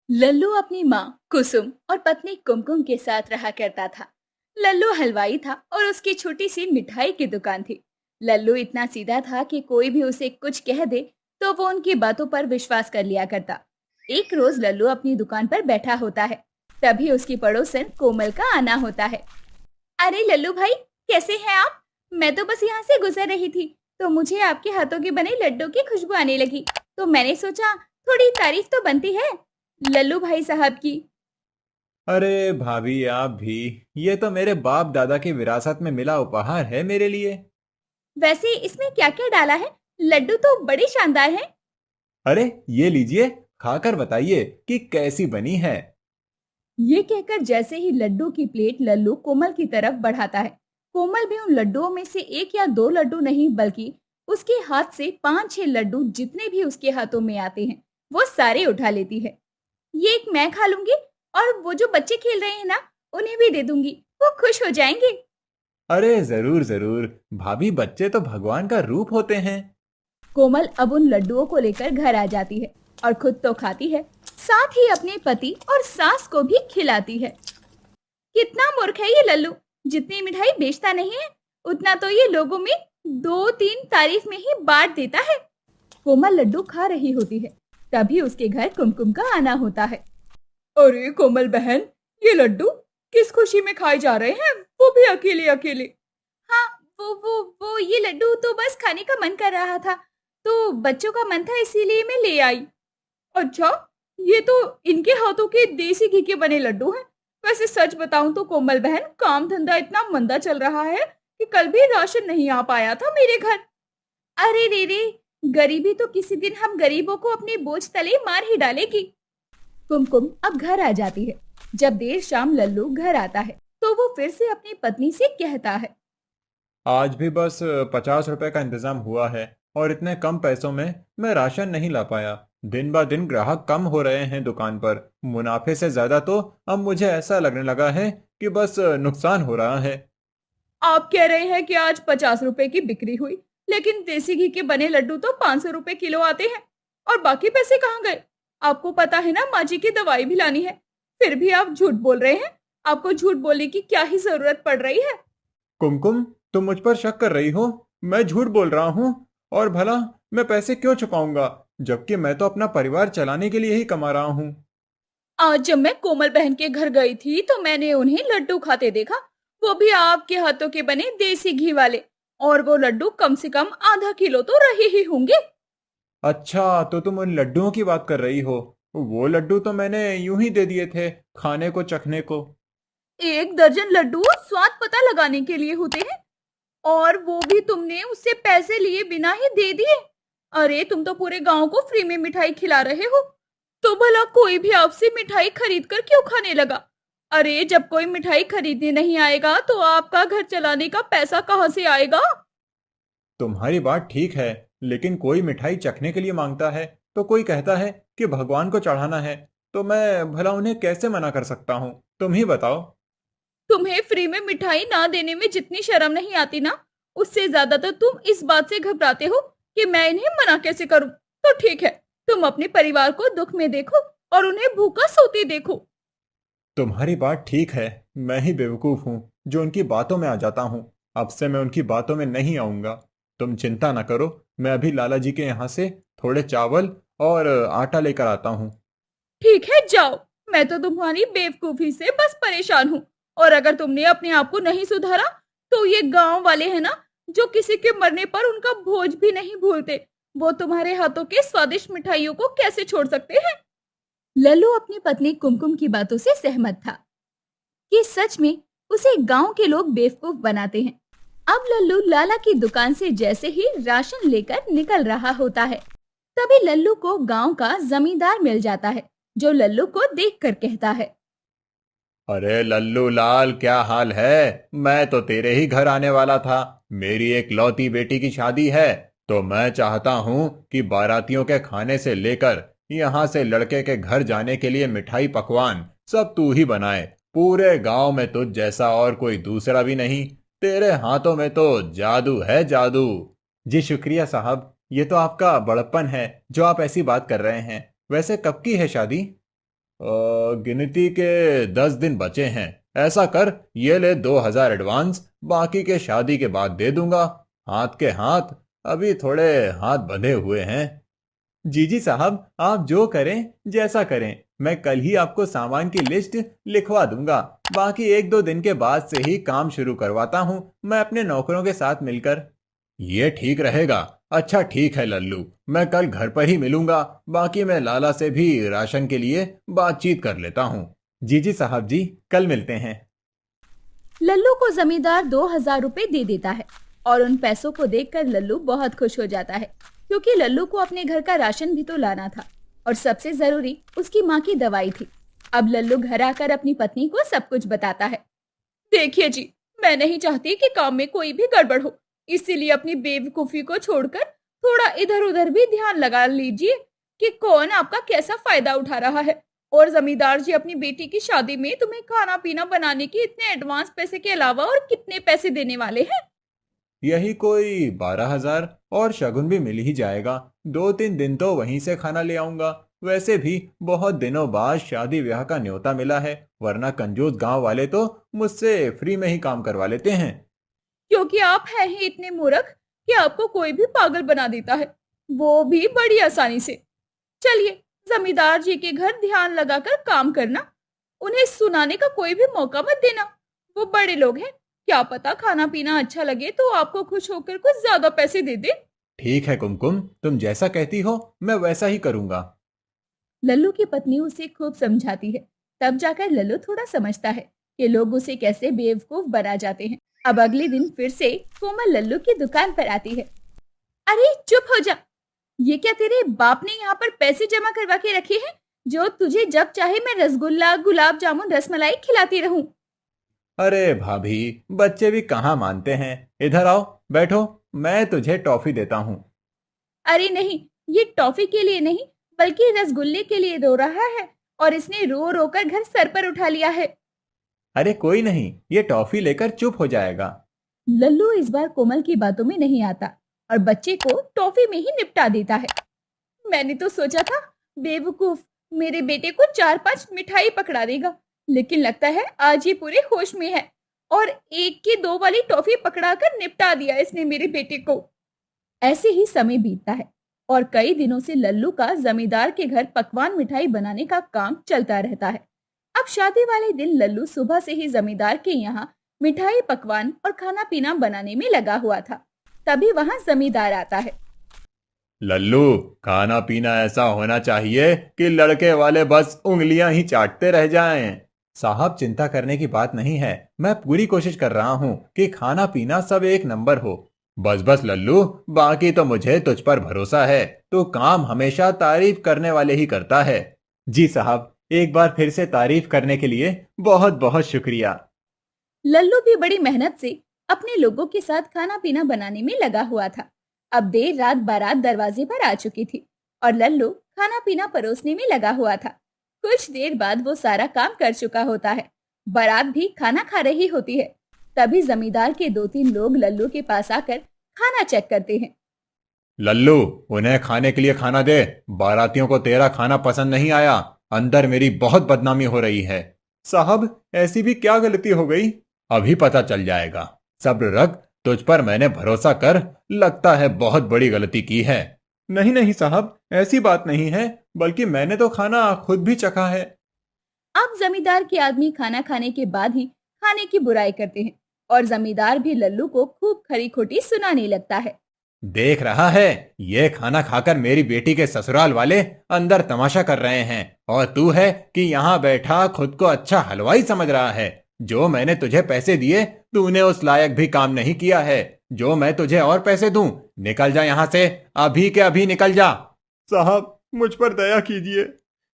लल्लू अपनी माँ कुसुम और पत्नी कुमकुम के साथ रहा करता था। लल्लू हलवाई था और उसकी छोटी सी मिठाई की दुकान थी। लल्लू इतना सीधा था कि कोई भी उसे कुछ कह दे तो वो उनकी बातों पर विश्वास कर लिया करता। एक रोज लल्लू अपनी दुकान पर बैठा होता है। तभी उसकी पड़ोसन कोमल का आना होता है। अरे लल्लू भाई, कैसे हैं आप? मैं तो बस यहाँ से गुजर रही थी तो मुझे आपके हाथों के बने लड्डू की खुशबू आने लगी, तो मैंने सोचा थोड़ी तारीफ तो बनती है लल्लू भाई साहब की। अरे भाभी आप भी। ये तो मेरे बाप दादा की विरासत में मिला उपहार है मेरे लिए। वैसे इसमें क्या क्या डाला है? लड्डू तो बड़े शानदार हैं। अरे ये लीजिए, खाकर बताइए कि कैसी बनी है। ये कहकर जैसे ही लड्डू की प्लेट लल्लू कोमल की तरफ बढ़ाता है, कोमल भी उन लड्डुओं में से एक या दो लड्डू नहीं बल्कि उसके हाथ से पांच छह लड्डू जितने भी उसके हाथों में आते हैं वो सारे उठा लेती है। ये एक मैं खा लूंगी और वो जो बच्चे खेल रहे हैं ना, उन्हें भी दे दूंगी, वो खुश हो जाएंगे। अरे जरूर जरूर, भाभी बच्चे तो भगवान का रूप होते हैं। कोमल अब उन लड्डुओं को लेकर घर आ जाती है और खुद तो खाती है, साथ ही अपने पति और सास को भी खिलाती है। कितना मूर्ख है ये लल्लू, जितनी मिठाई बेचता नहीं है उतना तो ये लोगों में दो तीन तारीफ में ही बांट देता है। कोमल लड्डू खा रही होती है, तभी उसके घर कुमकुम का आना होता है। अरे कोमल बहन, ये लड्डू किस खुशी में खाए जा रहे हैं, वो भी अकेले अकेले? हाँ, वो ये लड्डू तो बस खाने का मन कर रहा था, तो बच्चों का मन था इसीलिए मैं ले आई। अच्छा, ये तो इनके हाथों के देसी घी के बने लड्डू हैं। वैसे सच बताऊं तो कोमल बहन, काम धंधा इतना मंदा चल रहा है कि कल भी राशन नहीं आ पाया था मेरे घर। अरे रे रे, गरीबी तो किसी दिन हम गरीबों को अपने बोझ तले मार ही डालेगी। कुमकुम अब घर आ जाती है। जब देर शाम लल्लू घर आता है तो वो फिर से अपनी पत्नी से कहता है। आज भी बस 50 रुपए का इंतजाम हुआ है और इतने कम पैसों में मैं राशन नहीं ला पाया। दिन ब दिन ग्राहक कम हो रहे हैं दुकान पर। मुनाफे से ज्यादा तो अब मुझे ऐसा लगने लगा है कि बस नुकसान हो रहा है। आप कह रहे हैं कि आज 50 रुपए की बिक्री हुई, लेकिन देसी घी के बने लड्डू तो 500 रुपए किलो आते हैं। और बाकी पैसे कहाँ गए? आपको पता है ना, माँ जी की दवाई भी लानी है। फिर भी आप झूठ बोल रहे हैं। आपको झूठ बोलने की क्या ही जरूरत पड़ रही है? कुमकुम, तुम मुझ पर शक कर रही हो? मैं झूठ बोल रहा हूँ? और भला मैं पैसे क्यों छुपाऊंगा, जबकि मैं तो अपना परिवार चलाने के लिए ही कमा रहा हूँ। आज जब मैं कोमल बहन के घर गई थी तो मैंने उन्हें लड्डू खाते देखा, वो भी आपके हाथों के बने देसी घी वाले। और वो लड्डू कम से कम आधा किलो तो रहे ही होंगे। अच्छा, तो तुम उन लड्डुओं की बात कर रही हो। वो लड्डू तो मैंने यूं ही दे दिए थे, खाने को चखने को। एक दर्जन लड्डू स्वाद पता लगाने के लिए होते हैं, और वो भी तुमने उससे पैसे लिए बिना ही दे दिए। अरे तुम तो पूरे गांव को फ्री में मिठाई खिला रहे हो, तो भला कोई भी आपसे मिठाई खरीद कर क्यों खाने लगा? अरे जब कोई मिठाई खरीदने नहीं आएगा तो आपका घर चलाने का पैसा कहाँ से आएगा? तुम्हारी बात ठीक है, लेकिन कोई मिठाई चखने के लिए मांगता है तो कोई कहता है कि भगवान को चढ़ाना है। तो मैं भला उन्हें कैसे मना कर सकता हूँ? तुम ही बताओ। तुम्हें फ्री में मिठाई ना देने में जितनी शर्म नहीं आती ना, उससे ज्यादा तो तुम इस बात से घबराते हो कि मैं इन्हें मना कैसे करूं। तो ठीक है, तुम अपने परिवार को दुख में देखो और उन्हें भूखा सोते देखो। तुम्हारी बात ठीक है। मैं ही बेवकूफ हूँ जो उनकी बातों में आ जाता हूँ। अब से मैं उनकी बातों में नहीं आऊंगा। तुम चिंता न करो, मैं अभी लाला जी के यहाँ से थोड़े चावल और आटा लेकर आता हूँ। ठीक है, जाओ। मैं तो तुम्हारी बेवकूफी से बस परेशान हूँ। और अगर तुमने अपने आप को नहीं सुधारा तो ये गांव वाले हैं ना, जो किसी के मरने पर उनका भोज भी नहीं भूलते, वो तुम्हारे हाथों के स्वादिष्ट मिठाइयों को कैसे छोड़ सकते हैं? लल्लू अपनी पत्नी कुमकुम की बातों से सहमत था कि सच में उसे गांव के लोग बेवकूफ बनाते हैं। अब लल्लू लाला की दुकान से जैसे ही राशन लेकर निकल रहा होता है, तभी लल्लू को गांव का जमींदार मिल जाता है, जो लल्लू को देखकर कहता है। अरे लल्लू लाल, क्या हाल है? मैं तो तेरे ही घर आने वाला था। मेरी एक लौती बेटी की शादी है, तो मैं चाहता हूँ कि बारातियों के खाने से लेकर यहाँ से लड़के के घर जाने के लिए मिठाई पकवान सब तू ही बनाए। पूरे गांव में तुझ जैसा और कोई दूसरा भी नहीं। तेरे हाथों में तो जादू है, जादू। जी शुक्रिया साहब, ये तो आपका बड़प्पन है जो आप ऐसी बात कर रहे हैं। वैसे कब की है शादी? गिनती के 10 दिन बचे हैं। ऐसा कर, ये ले 2,000 एडवांस, बाकी के शादी के बाद दे दूंगा। हाथ के हाथ, अभी थोड़े हाथ बंधे हुए हैं। जी साहब, आप जो करें, जैसा करें, मैं कल ही आपको सामान की लिस्ट लिखवा दूंगा। बाकी 1-2 दिन के बाद से ही काम शुरू करवाता हूँ मैं अपने नौकरों के साथ मिलकर। ये ठीक रहेगा। अच्छा ठीक है लल्लू, मैं कल घर पर ही मिलूंगा। बाकी मैं लाला से भी राशन के लिए बातचीत कर लेता हूँ। जी साहब जी, कल मिलते हैं। लल्लू को जमींदार 2,000 रुपए दे देता है और उन पैसों को देखकर लल्लू बहुत खुश हो जाता है, क्योंकि लल्लू को अपने घर का राशन भी तो लाना था और सबसे जरूरी उसकी माँ की दवाई थी। अब लल्लू घर आकर अपनी पत्नी को सब कुछ बताता है। देखिए जी, मैं नहीं चाहती कि काम में कोई भी गड़बड़ हो, इसीलिए अपनी बेवकूफी को छोड़कर थोड़ा इधर उधर भी ध्यान लगा लीजिए कि कौन आपका कैसा फायदा उठा रहा है। और जमींदार जी अपनी बेटी की शादी में तुम्हें खाना पीना बनाने के इतने एडवांस पैसे के अलावा और कितने पैसे देने वाले हैं? यही कोई 12,000, और शगुन भी मिल ही जाएगा। 2-3 दिन तो वहीं से खाना ले आऊंगा। वैसे भी बहुत दिनों बाद शादी ब्याह का न्योता मिला है, वरना कंजूस गांव वाले तो मुझसे फ्री में ही काम करवा लेते हैं। क्योंकि आप हैं ही इतने मूर्ख कि आपको कोई भी पागल बना देता है, वो भी बड़ी आसानी से। चलिए, जमींदार जी के घर ध्यान लगाकर काम करना, उन्हें सुनाने का कोई भी मौका मत देना। वो बड़े लोग हैं, क्या पता खाना पीना अच्छा लगे तो आपको खुश होकर कुछ ज्यादा पैसे दे दे। ठीक है कुमकुम, तुम जैसा कहती हो मैं वैसा ही करूंगा। लल्लू की पत्नी उसे खूब समझाती है, तब जाकर लल्लू थोड़ा समझता है कि लोग उसे कैसे बेवकूफ बना जाते हैं। अब अगले दिन फिर से कोमल लल्लू की दुकान पर आती है। अरे चुप हो जा, ये क्या तेरे बाप ने यहाँ पर पैसे जमा करवा के रखे हैं जो तुझे जब चाहे मैं रसगुल्ला गुलाब जामुन रसमलाई खिलाती रहूं? अरे भाभी, बच्चे भी कहाँ मानते हैं। इधर आओ, बैठो, मैं तुझे टॉफी देता हूँ। अरे नहीं, ये टॉफी के लिए नहीं बल्कि रसगुल्ले के लिए रो रहा है और इसने रो रो कर घर सर पर उठा लिया है। अरे कोई नहीं, ये टॉफी लेकर चुप हो जाएगा। लल्लू इस बार कोमल की बातों में नहीं आता और बच्चे को टॉफी में ही निपटा देता है। मैंने तो सोचा था बेवकूफ मेरे बेटे को 4-5 मिठाई पकड़ा देगा, लेकिन लगता है आज ये पूरे होश में है और 1 की 2 वाली टॉफी पकड़ाकर निपटा दिया इसने मेरे बेटे को। ऐसे ही समय बीतता है और कई दिनों से लल्लू का जमींदार के घर पकवान मिठाई बनाने का काम चलता रहता है। अब शादी वाले दिन लल्लू सुबह से ही जमींदार के यहाँ मिठाई पकवान और खाना पीना बनाने में लगा हुआ था। तभी वहाँ जमींदार आता है। लल्लू, खाना पीना ऐसा होना चाहिए कि लड़के वाले बस उंगलियां ही चाटते रह जाएं। साहब, चिंता करने की बात नहीं है, मैं पूरी कोशिश कर रहा हूँ कि खाना पीना सब एक नंबर हो। बस बस लल्लू, बाकी तो मुझे तुझ पर भरोसा है। तू काम हमेशा तारीफ करने वाले ही करता है। जी साहब, एक बार फिर से तारीफ करने के लिए बहुत बहुत शुक्रिया। लल्लू भी बड़ी मेहनत से अपने लोगों के साथ खाना पीना बनाने में लगा हुआ था। अब देर रात बारात दरवाजे पर आ चुकी थी और लल्लू खाना पीना परोसने में लगा हुआ था। कुछ देर बाद वो सारा काम कर चुका होता है। बारात भी खाना खा रही होती है। तभी जमींदार के 2-3 लोग लल्लू के पास आकर खाना चेक करते हैं। लल्लू, उन्हें खाने के लिए खाना दे। बारातियों को तेरा खाना पसंद नहीं आया। अंदर मेरी बहुत बदनामी हो रही है। साहब, ऐसी भी क्या गलती हो गई? अभी पता चल जाएगा। सब्र रख, तुझ पर मैंने भरोसा कर लगता है बहुत बड़ी गलती की है। नहीं नहीं साहब, ऐसी बात नहीं है, बल्कि मैंने तो खाना खुद भी चखा है। अब जमींदार के आदमी खाना खाने के बाद ही खाने की बुराई करते हैं और जमींदार भी लल्लू को खूब खरी खोटी सुनाने लगता है। देख रहा है, ये खाना खाकर मेरी बेटी के ससुराल वाले अंदर तमाशा कर रहे हैं, और तू है कि यहाँ बैठा खुद को अच्छा हलवाई समझ रहा है। जो मैंने तुझे पैसे दिए, तूने उस लायक भी काम नहीं किया है जो मैं तुझे और पैसे दूं। निकल जा यहाँ से, अभी के अभी निकल जा। साहब, मुझ पर दया कीजिए।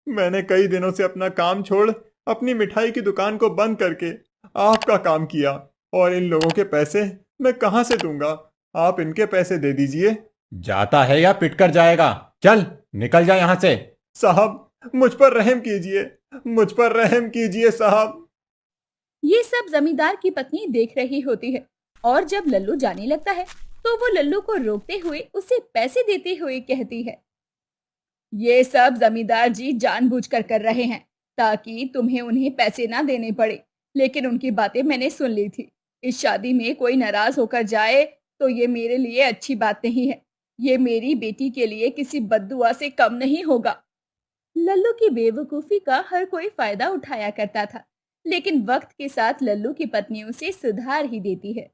मैंने कई दिनों से अपना काम छोड़ अपनी मिठाई की दुकान को बंद करके आपका काम किया, और इन लोगों के पैसे मैं कहां से दूंगा? आप इनके पैसे दे दीजिए। जाता है या पिट कर जाएगा? चल निकल जा यहाँ से। साहब, मुझ पर रहम कीजिए, मुझ पर रहम कीजिए साहब। ये सब जमींदार की पत्नी देख रही होती है और जब लल्लू जाने लगता है तो वो लल्लू को रोकते हुए उसे पैसे देते हुए कहती है, ये सब जमींदार जी जानबूझकर कर रहे हैं। ताकि तुम्हें उन्हें पैसे ना देने पड़े। लेकिन उनकी बातें मैंने सुन ली थी। इस शादी में कोई नाराज होकर जाए तो ये मेरे लिए अच्छी बात नहीं है। ये मेरी बेटी के लिए किसी बद्दुआ से कम नहीं होगा। लल्लू की बेवकूफी का हर कोई फायदा उठाया करता था, लेकिन वक्त के साथ लल्लू की पत्नी उसे सुधार ही देती है।